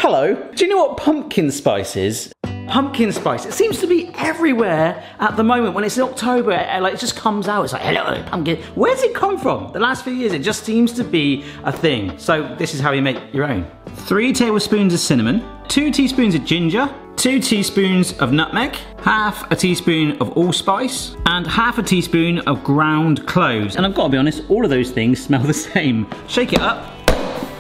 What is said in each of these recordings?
Hello. Do you know what pumpkin spice is? Pumpkin spice, it seems to be everywhere at the moment. When it's in October, like it just comes out. It's like, hello, pumpkin. Where's it come from? The last few years, it just seems to be a thing. So this is how you make your own. 3 tablespoons of cinnamon, 2 teaspoons of ginger, 2 teaspoons of nutmeg, half a teaspoon of allspice, and half a teaspoon of ground cloves. And I've got to be honest, all of those things smell the same. Shake it up,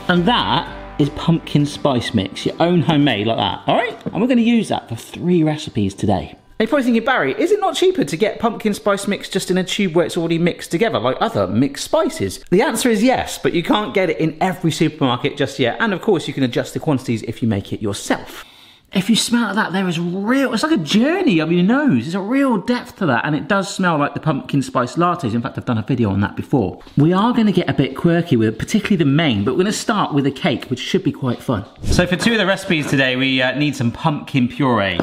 and that is pumpkin spice mix, your own homemade like that, all right? And we're gonna use that for 3 recipes today. And you're probably thinking, Barry, is it not cheaper to get pumpkin spice mix just in a tube where it's already mixed together like other mixed spices? The answer is yes, but you can't get it in every supermarket just yet. And of course, you can adjust the quantities if you make it yourself. If you smell that, there is real, it's like a journey up your nose. There's a real depth to that, and it does smell like the pumpkin spice lattes. In fact, I've done a video on that before. We are gonna get a bit quirky with it, particularly the main, but we're gonna start with a cake, which should be quite fun. So for 2 of the recipes today, we need some pumpkin puree.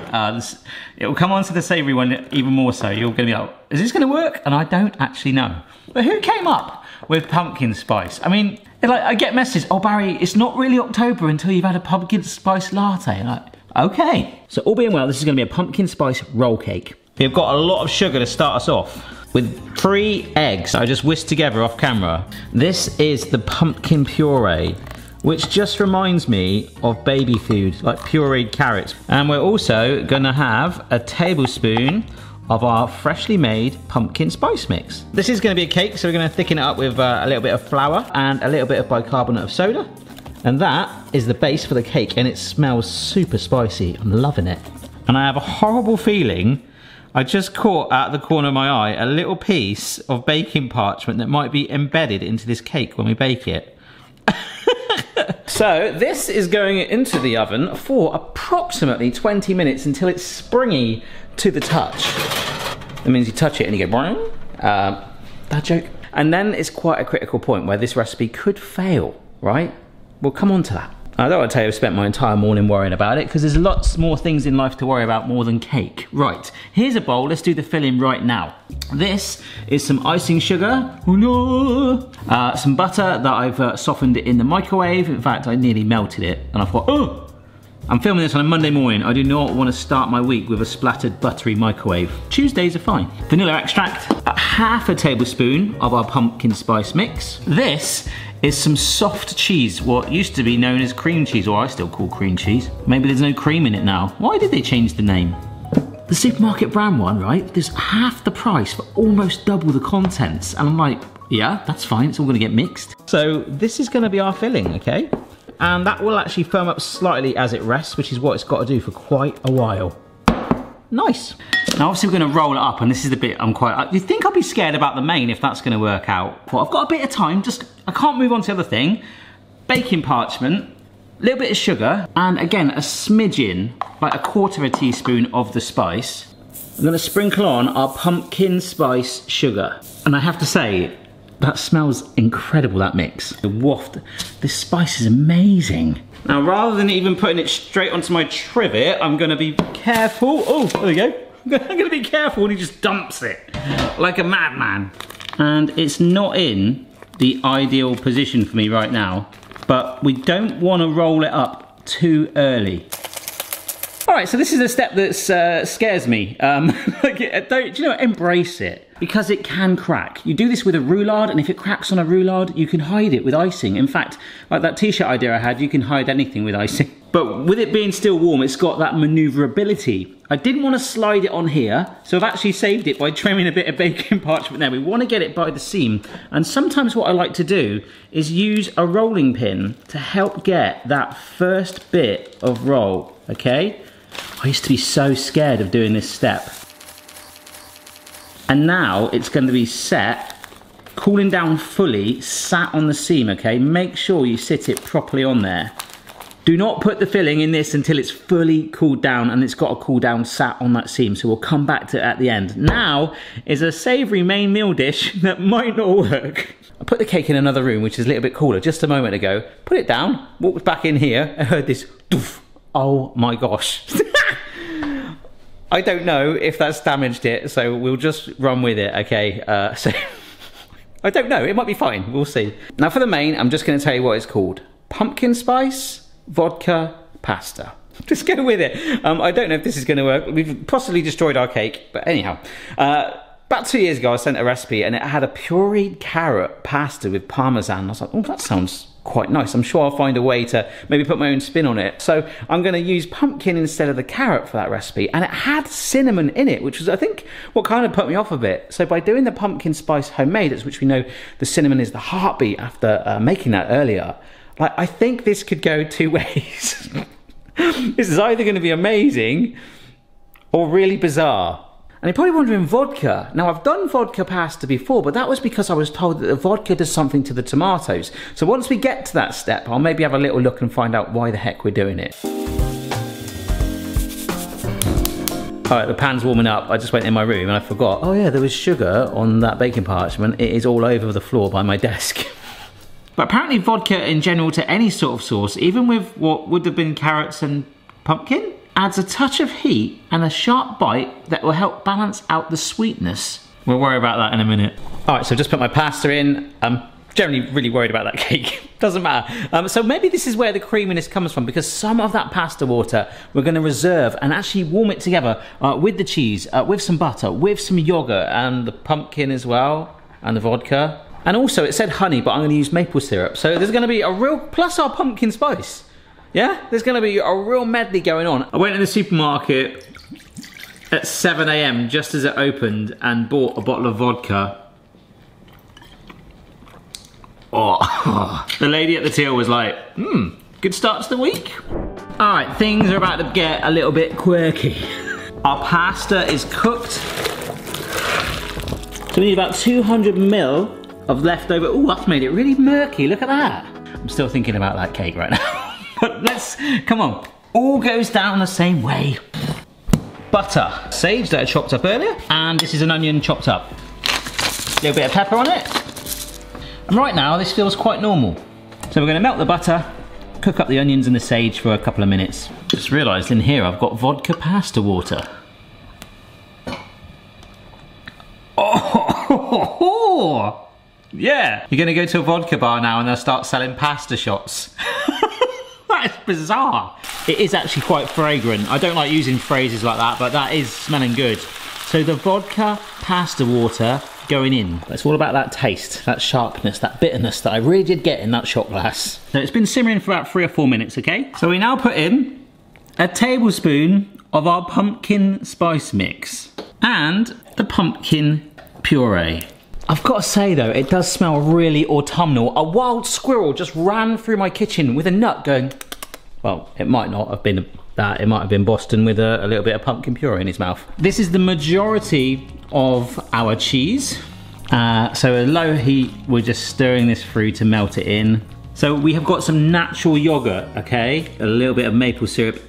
It will come on to the savory one even more so. You're gonna be like, is this gonna work? And I don't actually know. But who came up with pumpkin spice? I mean, like, I get messages, oh Barry, it's not really October until you've had a pumpkin spice latte. And okay, so all being well, this is gonna be a pumpkin spice roll cake. We've got a lot of sugar to start us off with 3 eggs I just whisked together off camera. This is the pumpkin puree, which just reminds me of baby food, like pureed carrots. And we're also gonna have a tablespoon of our freshly made pumpkin spice mix. This is gonna be a cake, so we're gonna thicken it up with a little bit of flour and a little bit of bicarbonate of soda. And that is the base for the cake, and it smells super spicy. I'm loving it. And I have a horrible feeling I just caught out of the corner of my eye a little piece of baking parchment that might be embedded into this cake when we bake it. So this is going into the oven for approximately 20 minutes until it's springy to the touch. That means you touch it and you go, that joke. And then it's quite a critical point where this recipe could fail, right? We'll come on to that. I don't want to tell you I've spent my entire morning worrying about it, because there's lots more things in life to worry about more than cake. Right, here's a bowl. Let's do the filling right now. This is some icing sugar. Oh no! Some butter that I've softened it in the microwave. In fact, I nearly melted it, and I thought, oh! I'm filming this on a Monday morning. I do not want to start my week with a splattered buttery microwave. Tuesdays are fine. Vanilla extract. Half a tablespoon of our pumpkin spice mix. This is some soft cheese, what used to be known as cream cheese, or I still call cream cheese. Maybe there's no cream in it now. Why did they change the name? The supermarket brand one, right? There's half the price for almost double the contents. And I'm like, yeah, that's fine. It's all gonna get mixed. So this is gonna be our filling, okay? And that will actually firm up slightly as it rests, which is what it's got to do for quite a while. Nice. Now obviously we're going to roll it up, and this is the bit you think I'll be scared about the main if that's going to work out. Well, I've got a bit of time, I can't move on to the other thing. Baking parchment, a little bit of sugar, and again a smidgen, like 1/4 teaspoon of the spice. I'm going to sprinkle on our pumpkin spice sugar. And I have to say, that smells incredible, that mix. The waft, this spice is amazing. Now, rather than even putting it straight onto my trivet, I'm gonna be careful. Oh, there we go. I'm gonna be careful, and he just dumps it like a madman. And it's not in the ideal position for me right now, but we don't wanna roll it up too early. All right, so this is a step that scares me. Embrace it, because it can crack. You do this with a roulade, and if it cracks on a roulade, you can hide it with icing. In fact, like that t-shirt idea I had, you can hide anything with icing. But with it being still warm, it's got that maneuverability. I didn't want to slide it on here, so I've actually saved it by trimming a bit of baking parchment there. We want to get it by the seam, and sometimes what I like to do is use a rolling pin to help get that first bit of roll, okay? I used to be so scared of doing this step. And now it's going to be set, cooling down fully, sat on the seam, okay? Make sure you sit it properly on there. Do not put the filling in this until it's fully cooled down, and it's got to cool down sat on that seam, so we'll come back to it at the end. Now is a savoury main meal dish that might not work. I put the cake in another room, which is a little bit cooler, just a moment ago. Put it down, walked back in here, and heard this doof. Oh my gosh. I don't know if that's damaged it, so we'll just run with it, okay? I don't know, it might be fine, we'll see. Now for the main, I'm just gonna tell you what it's called. Pumpkin spice, vodka, pasta. Just go with it. I don't know if this is going to work. We've possibly destroyed our cake, but anyhow. About 2 years ago, I sent a recipe and it had a pureed carrot pasta with parmesan. I was like, oh, that sounds quite nice. I'm sure I'll find a way to maybe put my own spin on it. So I'm going to use pumpkin instead of the carrot for that recipe. And it had cinnamon in it, which was, I think, what kind of put me off a bit. So by doing the pumpkin spice homemade, which we know the cinnamon is the heartbeat after making that earlier, like, I think this could go two ways. This is either going to be amazing or really bizarre. And you're probably wondering, vodka. Now, I've done vodka pasta before, but that was because I was told that the vodka does something to the tomatoes. So once we get to that step, I'll maybe have a little look and find out why the heck we're doing it. All right, the pan's warming up. I just went in my room and I forgot, oh yeah, there was sugar on that baking parchment. It is all over the floor by my desk. But apparently vodka in general to any sort of sauce, even with what would have been carrots and pumpkin, adds a touch of heat and a sharp bite that will help balance out the sweetness. We'll worry about that in a minute. All right, so just put my pasta in. I'm generally really worried about that cake. Doesn't matter. So maybe this is where the creaminess comes from, because some of that pasta water we're going to reserve and actually warm it together with the cheese, with some butter, with some yogurt and the pumpkin as well, and the vodka. And also it said honey, but I'm going to use maple syrup. So there's going to be a real, plus our pumpkin spice. Yeah, there's going to be a real medley going on. I went in the supermarket at 7 AM just as it opened and bought a bottle of vodka. Oh, the lady at the till was like, good start to the week. All right, things are about to get a little bit quirky. Our pasta is cooked. So we need about 200 ml of leftover. Oh, that's made it really murky, look at that. I'm still thinking about that cake right now. But let's, come on. All goes down the same way. Butter. Sage that I chopped up earlier. And this is an onion chopped up. A little bit of pepper on it. And right now, this feels quite normal. So we're gonna melt the butter, cook up the onions and the sage for a couple of minutes. Just realized in here, I've got vodka pasta water. Oh, yeah. You're gonna go to a vodka bar now and they'll start selling pasta shots. That's bizarre. It is actually quite fragrant. I don't like using phrases like that, but that is smelling good. So the vodka pasta water going in. It's all about that taste, that sharpness, that bitterness that I really did get in that shot glass. So it's been simmering for about 3 or 4 minutes, okay? So we now put in a tablespoon of our pumpkin spice mix and the pumpkin puree. I've got to say though, it does smell really autumnal. A wild squirrel just ran through my kitchen with a nut going, well, it might not have been that, it might have been Boston with a little bit of pumpkin puree in his mouth. This is the majority of our cheese. So at low heat, we're just stirring this through to melt it in. So we have got some natural yogurt, okay? A little bit of maple syrup.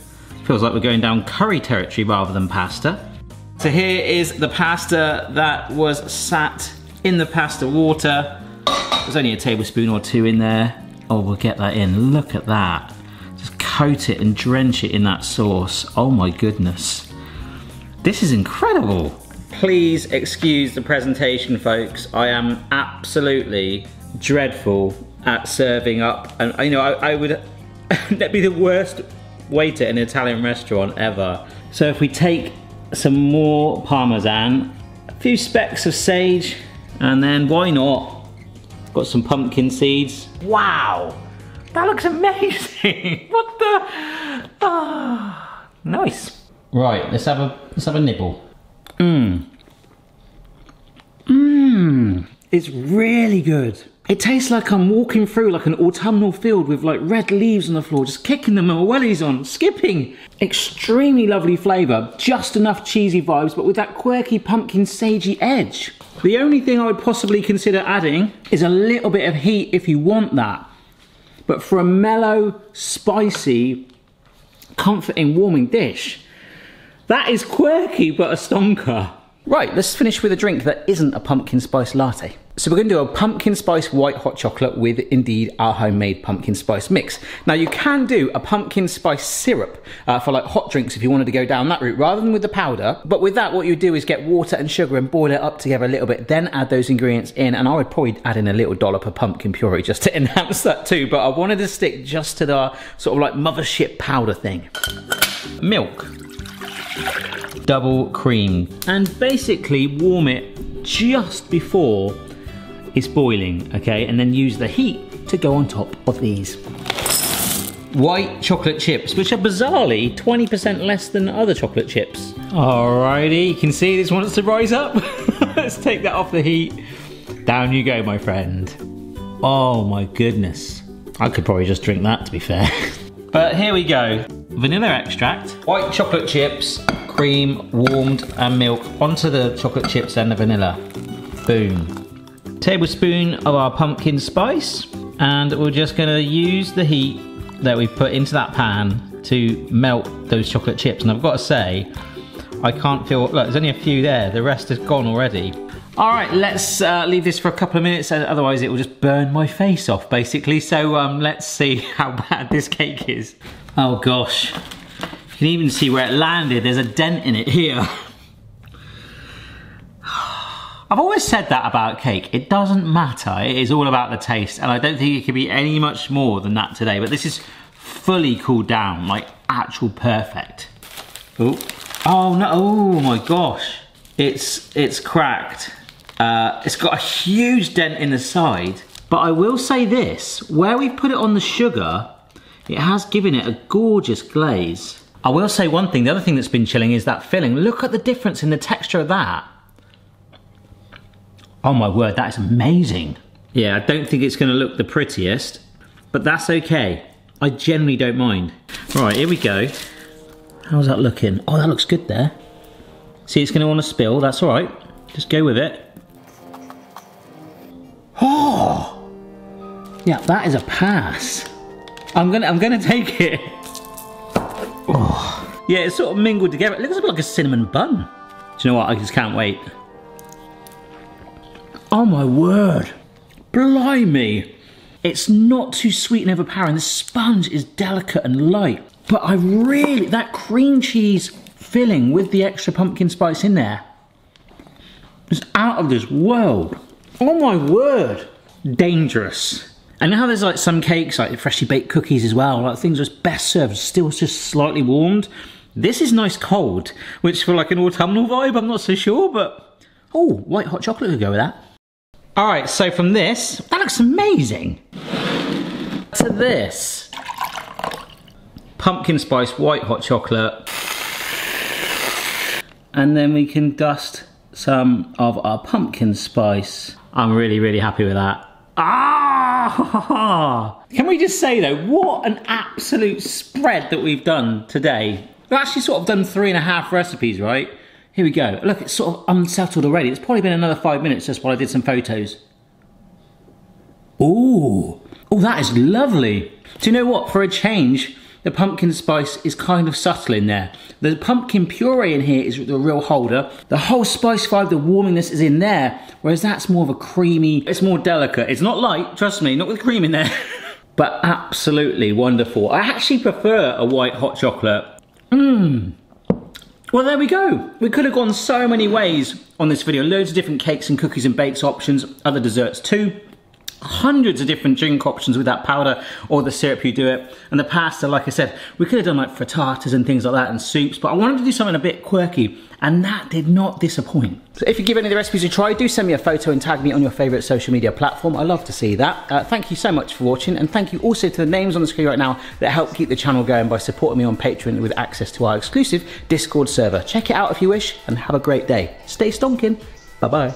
Feels like we're going down curry territory rather than pasta. So here is the pasta that was sat in the pasta water. There's only a tablespoon or 2 in there. Oh, we'll get that in. Look at that. Just coat it and drench it in that sauce. Oh my goodness. This is incredible. Please excuse the presentation, folks. I am absolutely dreadful at serving up. And you know, I would, that'd be the worst waiter in an Italian restaurant ever. So if we take some more Parmesan, a few specks of sage, and then why not, got some pumpkin seeds. Wow, that looks amazing. What the, nice. Right, let's have a nibble. It's really good. It tastes like I'm walking through like an autumnal field with like red leaves on the floor, just kicking them and my wellies on, skipping. Extremely lovely flavour, just enough cheesy vibes, but with that quirky pumpkin sagey edge. The only thing I would possibly consider adding is a little bit of heat if you want that. But for a mellow, spicy, comforting, warming dish, that is quirky but a stonker. Right, let's finish with a drink that isn't a pumpkin spice latte. So we're going to do a pumpkin spice white hot chocolate with indeed our homemade pumpkin spice mix. Now you can do a pumpkin spice syrup for like hot drinks if you wanted to go down that route rather than with the powder. But with that, what you do is get water and sugar and boil it up together a little bit, then add those ingredients in, and I would probably add in a little dollop of pumpkin puree just to enhance that too. But I wanted to stick just to the sort of like mothership powder thing. Milk. Double cream. And basically warm it just before it's boiling, okay? And then use the heat to go on top of these. White chocolate chips, which are bizarrely 20% less than other chocolate chips. Alrighty, you can see this wants to rise up. Let's take that off the heat. Down you go, my friend. Oh my goodness. I could probably just drink that, to be fair. But here we go. Vanilla extract, white chocolate chips, cream, warmed, and milk onto the chocolate chips and the vanilla. Boom. Tablespoon of our pumpkin spice, and we're just going to use the heat that we put into that pan to melt those chocolate chips. And I've got to say, I can't feel, look, there's only a few there, the rest is gone already. All right, let's leave this for a couple of minutes, otherwise it will just burn my face off basically. So let's see how bad this cake is. Oh gosh, you can even see where it landed. There's a dent in it here. I've always said that about cake. It doesn't matter. It is all about the taste, and I don't think it could be any much more than that today. But this is fully cooled down, like actual perfect. Oh, oh no! Oh my gosh! It's cracked. It's got a huge dent in the side. But I will say this: where we put it on the sugar, it has given it a gorgeous glaze. I will say one thing. The other thing that's been chilling is that filling. Look at the difference in the texture of that. Oh my word, that is amazing. Yeah, I don't think it's gonna look the prettiest, but that's okay. I generally don't mind. Right, here we go. How's that looking? Oh, that looks good there. See, it's gonna wanna spill, that's all right. Just go with it. Oh! Yeah, that is a pass. I'm gonna take it. Oh. Yeah, it's sort of mingled together. It looks a bit like a cinnamon bun. Do you know what, I just can't wait. Oh my word, blimey. It's not too sweet and overpowering. The sponge is delicate and light, but I really, that cream cheese filling with the extra pumpkin spice in there is out of this world. Oh my word, dangerous. And now there's like some cakes, like freshly baked cookies as well, like things just best served, still just slightly warmed. This is nice cold, which for like an autumnal vibe, I'm not so sure, but oh, white hot chocolate could go with that. All right, so from this, that looks amazing. To this, pumpkin spice white hot chocolate. And then we can dust some of our pumpkin spice. I'm really, really happy with that. Ah! Can we just say though, what an absolute spread that we've done today. We've actually sort of done 3.5 recipes, right? Here we go. Look, it's sort of unsettled already. It's probably been another 5 minutes just while I did some photos. Ooh. Oh, that is lovely. Do you know what? For a change, the pumpkin spice is kind of subtle in there. The pumpkin puree in here is the real holder. The whole spice vibe, the warmingness is in there, whereas that's more of a creamy, it's more delicate. It's not light, trust me, not with cream in there. But absolutely wonderful. I actually prefer a white hot chocolate. Mmm. Well, there we go. We could have gone so many ways on this video. Loads of different cakes and cookies and bakes options, other desserts too. Hundreds of different drink options with that powder or the syrup you do it. And the pasta, like I said, we could have done like frittatas and things like that and soups, but I wanted to do something a bit quirky and that did not disappoint. So if you give any of the recipes a try, do send me a photo and tag me on your favourite social media platform. I love to see that. Thank you so much for watching, and thank you also to the names on the screen right now that help keep the channel going by supporting me on Patreon with access to our exclusive Discord server. Check it out if you wish and have a great day. Stay stonking. Bye bye.